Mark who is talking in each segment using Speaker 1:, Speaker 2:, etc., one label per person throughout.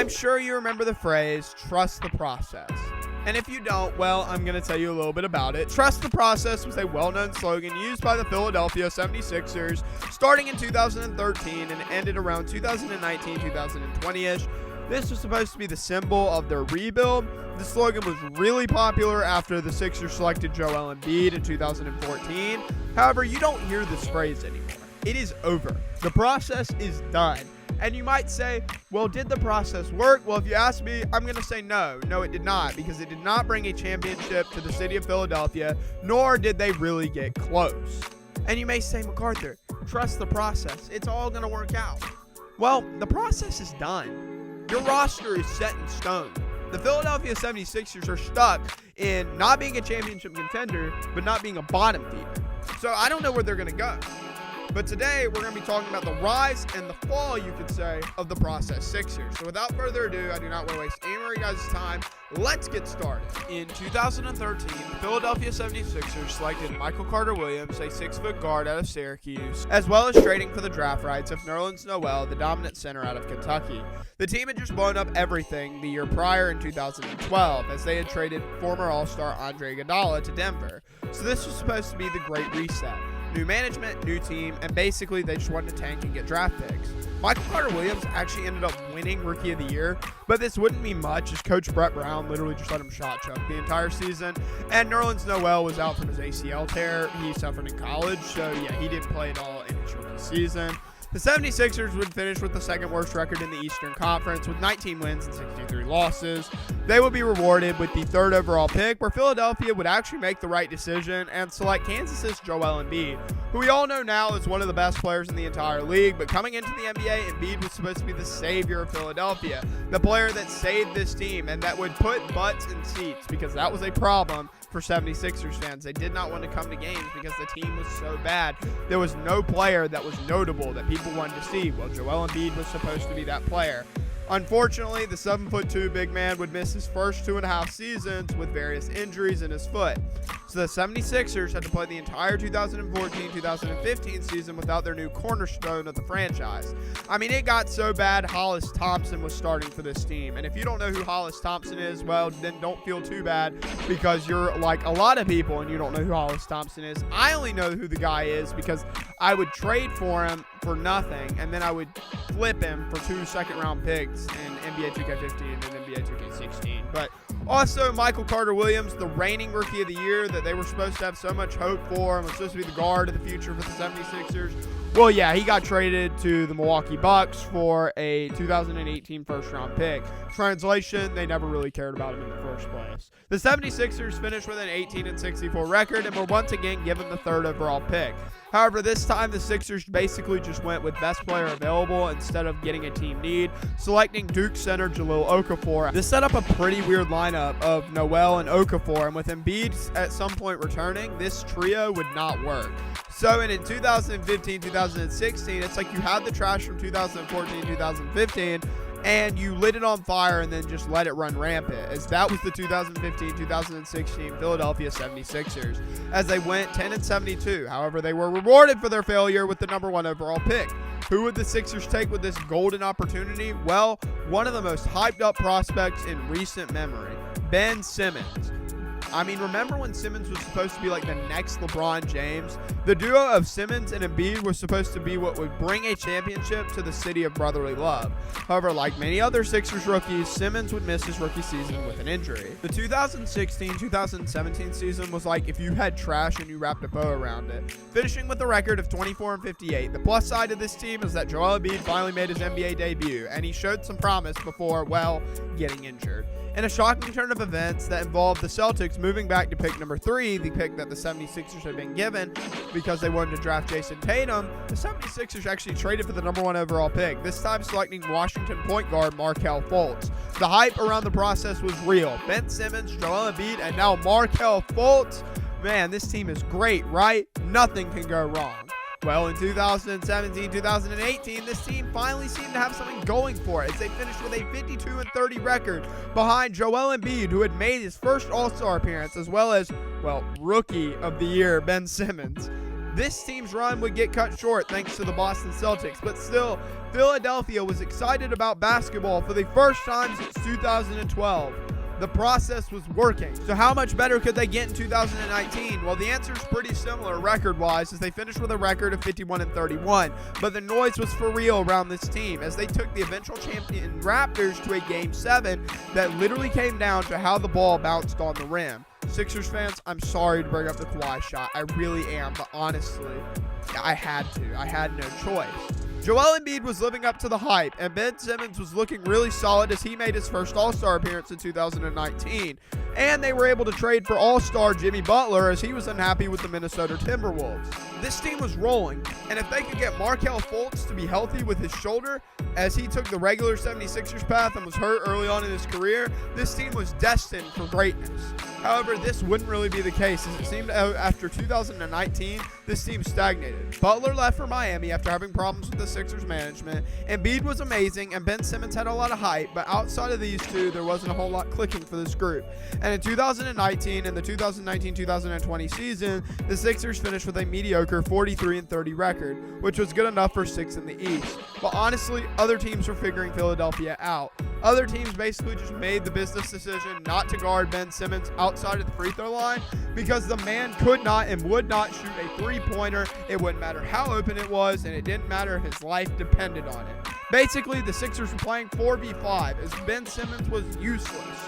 Speaker 1: I'm sure you remember the phrase, trust the process. And if you don't, well, I'm going to tell you a little bit about it. Trust the process was a well-known slogan used by the Philadelphia 76ers starting in 2013 and ended around 2019, 2020-ish. This was supposed to be the symbol of their rebuild. The slogan was really popular after the Sixers selected Joel Embiid in 2014. However, you don't hear this phrase anymore. It is over. The process is done. And you might say, well, did the process work? Well, if you ask me, I'm going to say no. No, it did not, because it did not bring a championship to the city of Philadelphia, nor did they really get close. And you may say, MacArthur, trust the process. It's all going to work out. Well, the process is done. Your roster is set in stone. The Philadelphia 76ers are stuck in not being a championship contender, but not being a bottom feeder. So I don't know where they're going to go. But today, we're going to be talking about the rise and the fall, you could say, of the process Sixers. So without further ado, I do not want to waste any more of you guys' time. Let's get started. In 2013, the Philadelphia 76ers selected Michael Carter-Williams, a 6-foot guard out of Syracuse, as well as trading for the draft rights of Nerlens Noel, the dominant center out of Kentucky. The team had just blown up everything the year prior in 2012, as they had traded former All-Star Andre Iguodala to Denver. So this was supposed to be the great reset. New management, new team, and basically they just wanted to tank and get draft picks. Michael Carter-Williams actually ended up winning Rookie of the Year, but this wouldn't mean much as Coach Brett Brown literally just let him shot chuck the entire season. And Nerlens Noel was out from his ACL tear. He suffered in college, so yeah, he didn't play at all in his rookie season. The 76ers would finish with the second worst record in the Eastern Conference with 19 wins and 63 losses. They would be rewarded with the third overall pick, where Philadelphia would actually make the right decision and select Kansas's Joel Embiid, who we all know now is one of the best players in the entire league. But coming into the NBA, Embiid was supposed to be the savior of Philadelphia, the player that saved this team and that would put butts in seats, because that was a problem for 76ers fans. They did not want to come to games because the team was so bad. There was no player that was notable that people wanted to see. Well, Joel Embiid was supposed to be that player. Unfortunately, the 7'2" big man would miss his first 2.5 seasons with various injuries in his foot. So the 76ers had to play the entire 2014-2015 season without their new cornerstone of the franchise. I mean, it got so bad, Hollis Thompson was starting for this team. And if you don't know who Hollis Thompson is, well, then don't feel too bad, because you're like a lot of people and you don't know who Hollis Thompson is. I only know who the guy is because I would trade for him for nothing, and then I would flip him for 2 second-round picks in NBA 2K15 and NBA 2K16. But also, Michael Carter-Williams, the reigning Rookie of the Year that they were supposed to have so much hope for and was supposed to be the guard of the future for the 76ers. Well, yeah, he got traded to the Milwaukee Bucks for a 2018 first-round pick. Translation, they never really cared about him in the first place. The 76ers finished with an 18-64 record and were once again given the third overall pick. However, this time the Sixers basically just went with best player available instead of getting a team need, selecting Duke center Jahlil Okafor. This set up a pretty weird lineup of Noel and Okafor, and with Embiid at some point returning, this trio would not work. So in 2015-2016, it's like you had the trash from 2014-2015, and you lit it on fire and then just let it run rampant, as that was the 2015-2016 Philadelphia 76ers, as they went 10-72. However, they were rewarded for their failure with the number 1 overall pick. Who would the Sixers take with this golden opportunity? Well, one of the most hyped up prospects in recent memory, Ben Simmons. I mean, remember when Simmons was supposed to be like the next LeBron James? The duo of Simmons and Embiid was supposed to be what would bring a championship to the city of brotherly love. However, like many other Sixers rookies, Simmons would miss his rookie season with an injury. The 2016-2017 season was like if you had trash and you wrapped a bow around it, finishing with a record of 24-58. The plus side of this team is that Joel Embiid finally made his NBA debut, and he showed some promise before, well, getting injured. In a shocking turn of events that involved the Celtics moving back to pick number 3, the pick that the 76ers had been given because they wanted to draft Jason Tatum, the 76ers actually traded for the number 1 overall pick, this time selecting Washington point guard Markelle Fultz. The hype around the process was real. Ben Simmons, Joel Embiid, and now Markelle Fultz. Man, this team is great, right? Nothing can go wrong. Well, in 2017-2018, this team finally seemed to have something going for it as they finished with a 52-30 record behind Joel Embiid, who had made his first All-Star appearance, as well as, well, Rookie of the Year, Ben Simmons. This team's run would get cut short thanks to the Boston Celtics, but still, Philadelphia was excited about basketball for the first time since 2012. The process was working. So how much better could they get in 2019? Well, the answer is pretty similar record-wise, as they finished with a record of 51-31. But the noise was for real around this team, as they took the eventual champion Raptors to a Game 7 that literally came down to how the ball bounced on the rim. Sixers fans, I'm sorry to bring up the Kawhi shot. I really am, but honestly, I had to. I had no choice. Joel Embiid was living up to the hype, and Ben Simmons was looking really solid as he made his first All-Star appearance in 2019. And they were able to trade for All-Star Jimmy Butler as he was unhappy with the Minnesota Timberwolves. This team was rolling, and if they could get Markelle Fultz to be healthy with his shoulder, as he took the regular 76ers path and was hurt early on in his career, this team was destined for greatness. However, this wouldn't really be the case, as it seemed after 2019, this team stagnated. Butler left for Miami after having problems with the Sixers management. Embiid was amazing, and Ben Simmons had a lot of hype, but outside of these two, there wasn't a whole lot clicking for this group. And in 2019 and the 2019-2020 season, the Sixers finished with a mediocre 43-30 record, which was good enough for 6th in the East. But honestly, other teams were figuring Philadelphia out. Other teams basically just made the business decision not to guard Ben Simmons outside of the free throw line because the man could not and would not shoot a three-pointer. It wouldn't matter how open it was, and it didn't matter if his life depended on it. Basically, the Sixers were playing 4v5 as Ben Simmons was useless.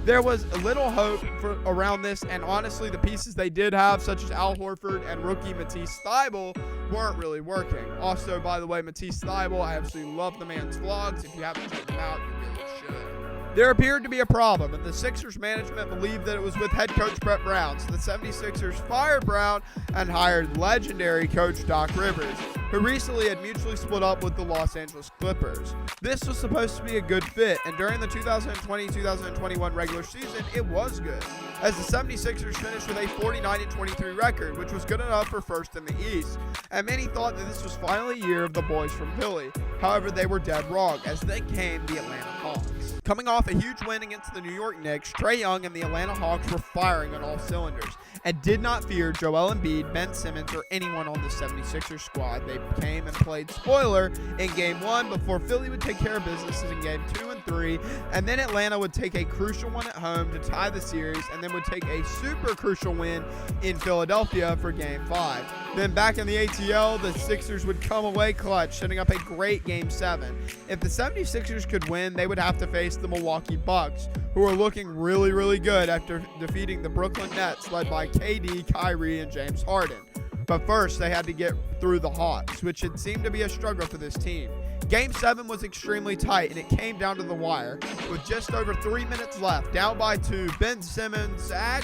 Speaker 1: There was little hope around this, and honestly, the pieces they did have, such as Al Horford and rookie Matisse Thybulle, weren't really working. Also, by the way, Matisse Thybulle, I absolutely love the man's vlogs. If you haven't checked them out, you really should. There appeared to be a problem, and the Sixers management believed that it was with head coach Brett Brown. So the 76ers fired Brown and hired legendary coach Doc Rivers, who recently had mutually split up with the Los Angeles Clippers. This was supposed to be a good fit, and during the 2020-2021 regular season, it was good, as the 76ers finished with a 49-23 record, which was good enough for first in the East, and many thought that this was finally a year of the boys from Philly. However, they were dead wrong, as then came the Atlanta Hawks. Coming off a huge win against the New York Knicks, Trae Young and the Atlanta Hawks were firing on all cylinders and did not fear Joel Embiid, Ben Simmons, or anyone on the 76ers squad. They came and played spoiler in Game 1 before Philly would take care of business in Game 2 and 3, and then Atlanta would take a crucial one at home to tie the series, and then would take a super crucial win in Philadelphia for Game 5. Then back in the ATL, the Sixers would come away clutch, setting up a great Game 7. If the 76ers could win, they would have to face the Milwaukee Bucks, who are looking really, really good after defeating the Brooklyn Nets, led by KD, Kyrie, and James Harden. But first, they had to get through the Hawks, which had seemed to be a struggle for this team. Game 7 was extremely tight, and it came down to the wire. With just over 3 minutes left, down by 2, Ben Simmons I'm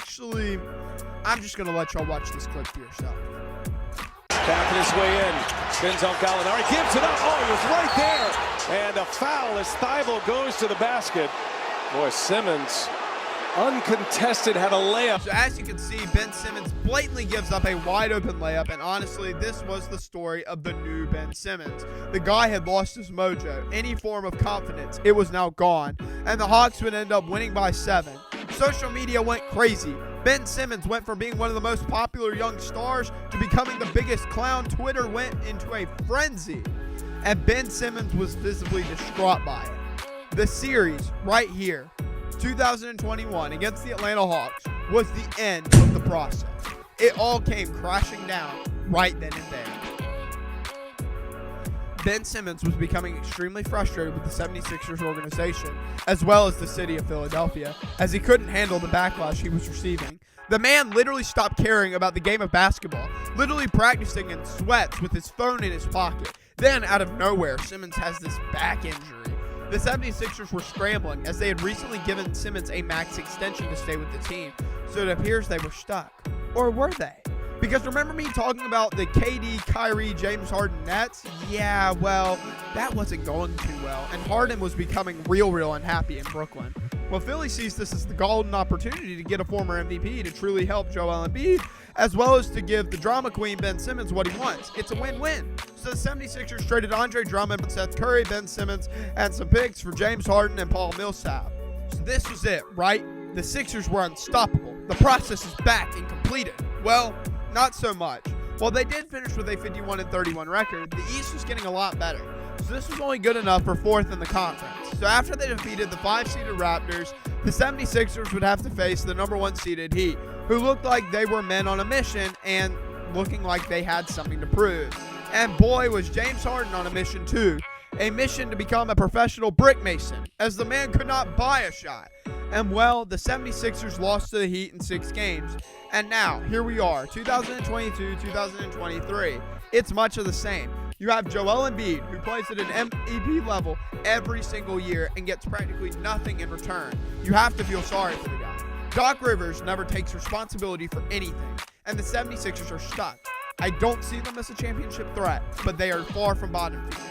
Speaker 1: just going to let y'all watch this clip for yourself.
Speaker 2: Tapping his way in, spins on Gallinari, gives it up, oh, he was right there, and a foul as Thybulle goes to the basket. Boy, Simmons, uncontested, had a layup.
Speaker 1: So as you can see, Ben Simmons blatantly gives up a wide open layup, and honestly, this was the story of the new Ben Simmons. The guy had lost his mojo, any form of confidence, it was now gone, and the Hawks would end up winning by 7. Social media went crazy. Ben Simmons went from being one of the most popular young stars to becoming the biggest clown. Twitter went into a frenzy, and Ben Simmons was visibly distraught by it. The series right here, 2021 against the Atlanta Hawks, was the end of the process. It all came crashing down right then and there. Ben Simmons was becoming extremely frustrated with the 76ers organization, as well as the city of Philadelphia, as he couldn't handle the backlash he was receiving. The man literally stopped caring about the game of basketball, literally practicing in sweats with his phone in his pocket. Then, out of nowhere, Simmons has this back injury. The 76ers were scrambling, as they had recently given Simmons a max extension to stay with the team, so it appears they were stuck. Or were they? Because remember me talking about the KD, Kyrie, James Harden Nets? Yeah, well, that wasn't going too well, and Harden was becoming real unhappy in Brooklyn. Well, Philly sees this as the golden opportunity to get a former MVP to truly help Joel Embiid, as well as to give the drama queen Ben Simmons what he wants. It's a win-win. So the 76ers traded Andre Drummond, Seth Curry, Ben Simmons, and some picks for James Harden and Paul Millsap. So this was it, right? The Sixers were unstoppable. The process is back and completed. Well, not so much. While they did finish with a 51-31 record, the East was getting a lot better. So this was only good enough for 4th in the conference. So after they defeated the 5-seeded Raptors, the 76ers would have to face the number 1 seeded Heat, who looked like they were men on a mission and looking like they had something to prove. And boy, was James Harden on a mission too. A mission to become a professional brick mason, as the man could not buy a shot. And well, the 76ers lost to the Heat in 6 games. And now, here we are, 2022-2023. It's much of the same. You have Joel Embiid, who plays at an MVP level every single year and gets practically nothing in return. You have to feel sorry for the guy. Doc Rivers never takes responsibility for anything, and the 76ers are stuck. I don't see them as a championship threat, but they are far from bottom feeders.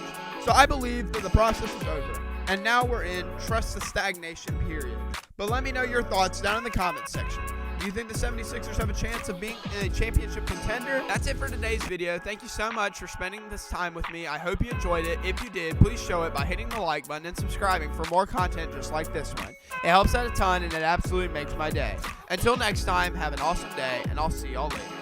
Speaker 1: So I believe that the process is over, and now we're in trust the stagnation period. But let me know your thoughts down in the comments section. Do you think the 76ers have a chance of being a championship contender? That's it for today's video. Thank you so much for spending this time with me. I hope you enjoyed it. If you did, please show it by hitting the like button and subscribing for more content just like this one. It helps out a ton and it absolutely makes my day. Until next time, have an awesome day, and I'll see y'all later.